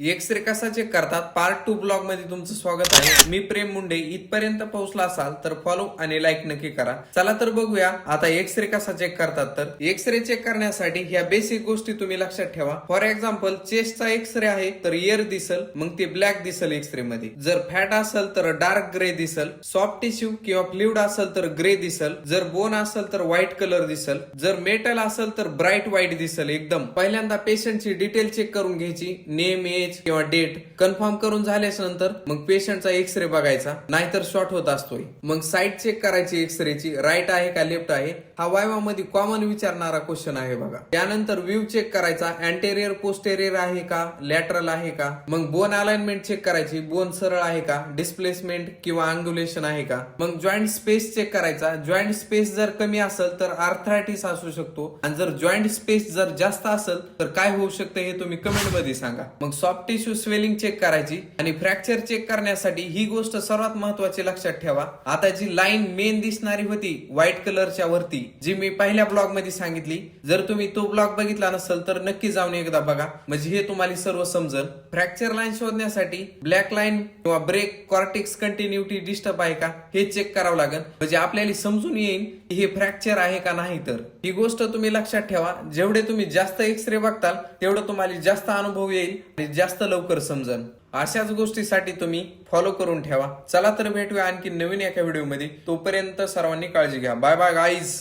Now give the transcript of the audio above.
X ray कसा check करतात part 2 blog मध्ये तुमचं स्वागत आहे. मी प्रेम मुंडे. इथपर्यंत पोहोचला असाल तर फॉलो आणि लाईक नक्की करा. चला तर बघूया आता एक्सरे कसा चेक करतात. तर एक्सरे चेक करण्यासाठी ह्या बेसिक गोष्टी तुम्ही लक्षात ठेवा. फॉर एक्झाम्पल चेस्टचा एक्सरे आहे तर एअर दिसल, मग ते ब्लॅक दिसल एक्सरे मध्ये. जर फॅट असेल तर डार्क ग्रे दिसल, सॉफ्ट टिश्यू किंवा फ्लुइड असेल तर ग्रे दिसल, जर बोन असेल तर व्हाईट कलर दिसल, जर मेटल असेल तर ब्राईट व्हाईट दिसल. एकदम पहिल्यांदा पेशंटची डिटेल चेक करून घ्यायची, नेम, एज किंवा डेट कन्फर्म करून झाल्याच्या नंतर मग पेशंटचा एक्सरे बघायचा, नाहीतर शॉर्ट होत असतोय. मग साईड चेक करायची एक्सरेची, राईट आहे का लेफ्ट आहे. हा वायवा मध्ये कॉमन विचारणारा क्वेश्चन आहे बघा. त्यानंतर व्ह्यू चेक करायचा, अँटेरियर पोस्टेरियर आहे का, लॅटरल आहे का. मग बोन अलाइनमेंट चेक करायची, बोन सरळ आहे का, डिस्प्लेसमेंट किंवा अँग्युलेशन आहे का. मग जॉईंट स्पेस चेक करायचा, जॉईंट स्पेस जर कमी असेल तर आर्थरायटिस असू शकतो, आणि जर जॉईंट स्पेस जर जास्त असेल तर काय होऊ शकतं हे तुम्ही कमेंट मध्ये सांगा. मग सॉफ्ट टिश्यू स्वेलिंग चेक करायची, आणि फ्रॅक्चर चेक करण्यासाठी ही गोष्ट सर्वात महत्वाची लक्षात ठेवा. आता जी लाईन मेन दिसणारी होती व्हाईट कलरच्या वरती, जी मी पहिल्या ब्लॉग मध्ये सांगितली, जर तुम्ही तो ब्लॉग बघितला नसेल तर नक्की जाऊन एकदा बघा, म्हणजे हे तुम्हाला सर्व समजेल. फ्रॅक्चर लाईन शोधण्यासाठी ब्लॅक लाईन किंवा ब्रेक कॉर्टिक्स कंटिन्युटी डिस्टर्ब आहे का हे चेक करावं लागेल, म्हणजे आपल्याला समजून येईल की हे फ्रॅक्चर आहे का नाही. तर ही गोष्ट तुम्ही लक्षात ठेवा. जेवढे तुम्ही जास्त एक्सरे बघताल तेवढं तुम्हाला जास्त अनुभव येईल आणि जास्त लवकर समजन. अशाच गोष्टीसाठी तुम्ही फॉलो करून ठेवा. चला तर भेटूया आणखी नवीन एका व्हिडिओ मध्ये. तोपर्यंत सर्वांनी काळजी घ्या. Bye bye guys.